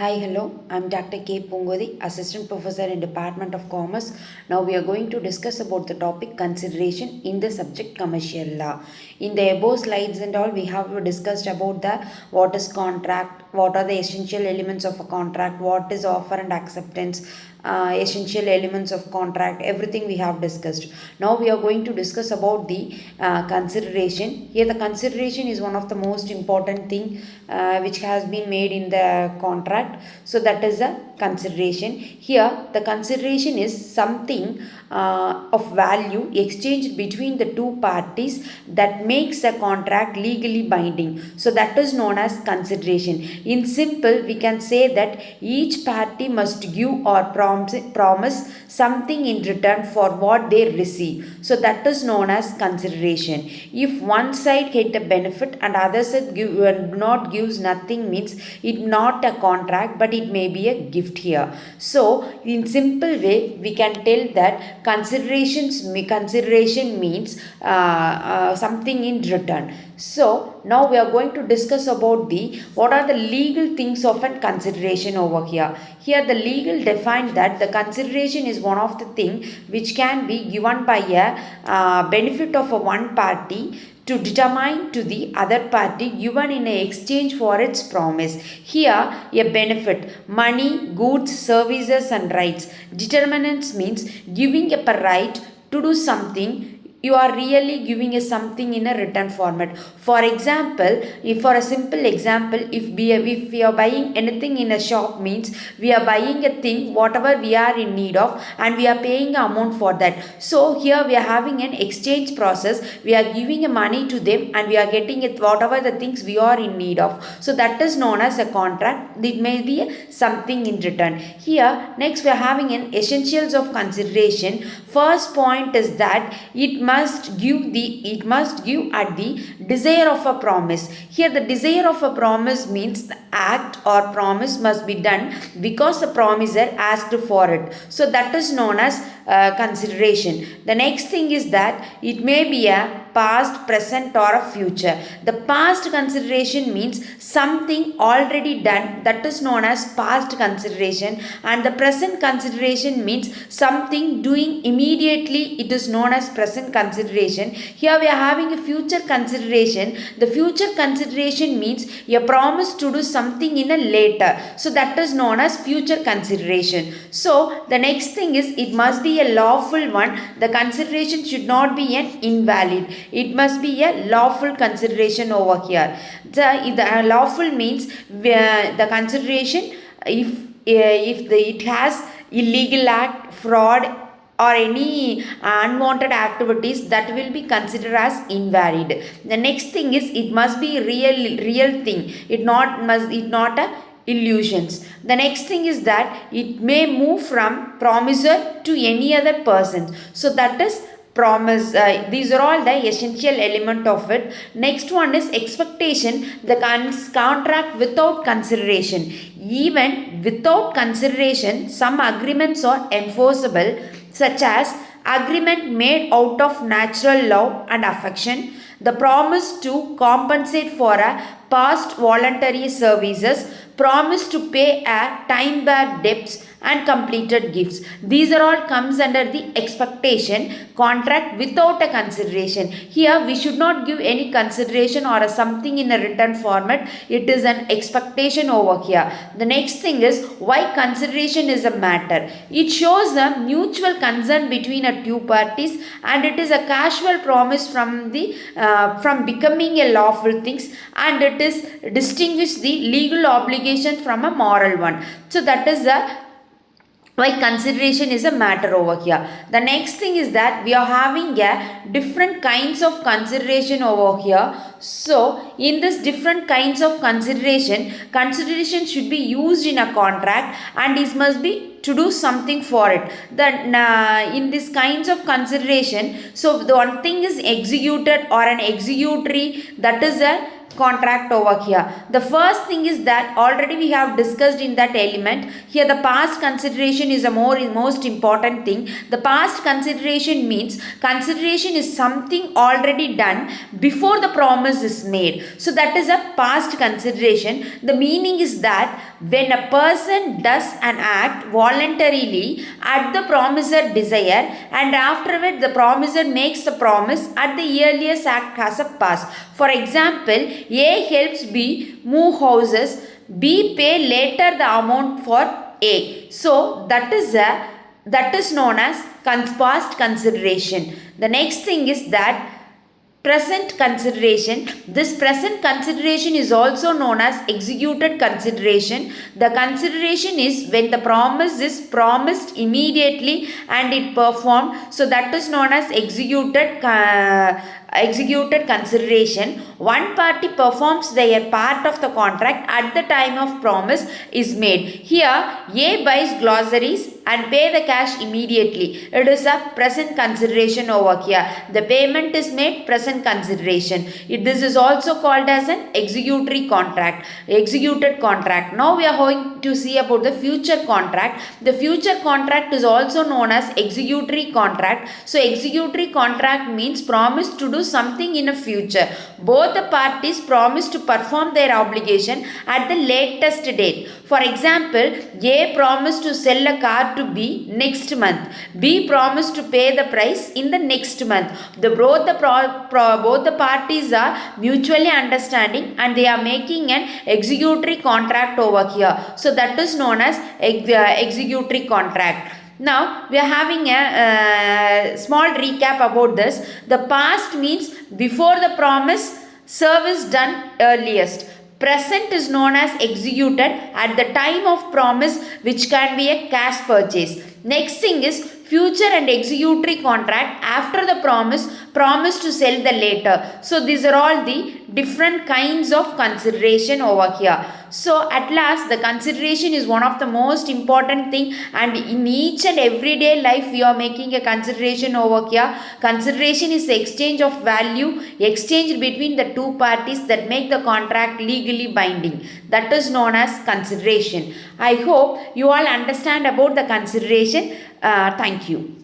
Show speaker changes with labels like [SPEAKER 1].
[SPEAKER 1] Hi, hello. I'm Dr. K. Pungodi, Assistant Professor in Department of Commerce. Now we are going to discuss about the topic consideration in the subject commercial law. In the above slides and all, we have discussed about the what is contract, what are the essential elements of a contract, what is offer and acceptance, essential elements of contract, everything we have discussed. Now we are going to discuss about the consideration. Here the consideration is one of the most important thing which has been made in the contract. So that is a consideration. Here the consideration is something of value exchanged between the two parties that makes a contract legally binding. So that is known as consideration. In simple, we can say that each party must give or promise something in return for what they receive. So that is known as consideration. If one side get a benefit and other side not gives nothing, means it not a contract but it may be a gift here. So in simple way we can tell that consideration means something in return. So now we are going to discuss about the what are the legal things of a consideration over here. Here the legal define that the consideration is one of the thing which can be given by a benefit of a one party to determine to the other party given in exchange for its promise. Here a benefit, money, goods, services and rights. Determinants means giving up a right to do something. You are really giving a something in a written format. For example, if for a simple example, if we are buying anything in a shop, means we are buying a thing whatever we are in need of and we are paying amount for that. So here we are having an exchange process. We are giving a money to them and we are getting it whatever the things we are in need of. So that is known as a contract. It may be something in return. Here next we are having an essentials of consideration. First point is that it must give at the desire of a promise. Here the desire of a promise means the act or promise must be done because the promiser asked for it. So that is known as consideration. The next thing is that it may be a past, present or a future. The past consideration means something already done, that is known as past consideration, and the present consideration means something doing immediately, it is known as present consideration. Here we are having a future consideration. The future consideration means a promise to do something in a later, so that is known as future consideration. So the next thing is it must be a lawful one. The consideration should not be an invalid, it must be a lawful consideration over here. The lawful means the consideration, if it has illegal act, fraud or any unwanted activities, that will be considered as invalid. The next thing is it must be real thing, it not a illusions. The next thing is that it may move from promiser to any other person. So that is promise. These are all the essential element of it. Next one is expectation, the contract without consideration. Even without consideration, some agreements are enforceable, such as agreement made out of natural love and affection, the promise to compensate for a past voluntary services, promise to pay a time-bound debts and completed gifts. These are all comes under the expectation contract without a consideration. Here we should not give any consideration or a something in a written format. It is an expectation over here. The next thing is why consideration is a matter. It shows a mutual concern between a two parties and it is a casual promise from the from becoming a lawful things, and it is distinguish the legal obligation from a moral one. So that is the why consideration is a matter over here. The next thing is that we are having a different kinds of consideration over here. So in this different kinds of consideration should be used in a contract and it must be to do something for it. That in this kinds of consideration, so the one thing is executed or an executory, that is a contract over here. The first thing is that already we have discussed in that element. Here the past consideration is a most important thing. The past consideration means consideration is something already done before the promise is made. So that is a past consideration. The meaning is that when a person does an act voluntarily at the promiser desire, and afterward the promiser makes the promise at the earliest act has a past. For example, A helps B move houses, B pay later the amount for A. So that is known as past consideration. The next thing is that present consideration. This present consideration is also known as executed consideration. The consideration is when the promise is promised immediately and it performed. So that is known as executed consideration. One party performs their part of the contract at the time of promise is made. Here A buys groceries and pay the cash immediately. It is a present consideration over here. The payment is made, present consideration. This is also called as an executed contract. Now we are going to see about the future contract. The future contract is also known as executory contract. So executory contract means promise to do something in the future. Both the parties promise to perform their obligation at the latest date. For example, A promised to sell a car to B next month. B promised to pay the price in the next month. Both the parties are mutually understanding and they are making an executory contract over here. So that is known as executory contract. Now we are having a small recap about this. The past means before the promise, service done earliest. Present is known as executed at the time of promise, which can be a cash purchase. Next thing is future and executory contract after the promise to sell the later. So these are all the different kinds of consideration over here. So at last the consideration is one of the most important thing, and in each and everyday life we are making a consideration over here. Consideration is the exchange of value exchanged between the two parties that make the contract legally binding. That is known as consideration. I hope you all understand about the consideration. Thank you.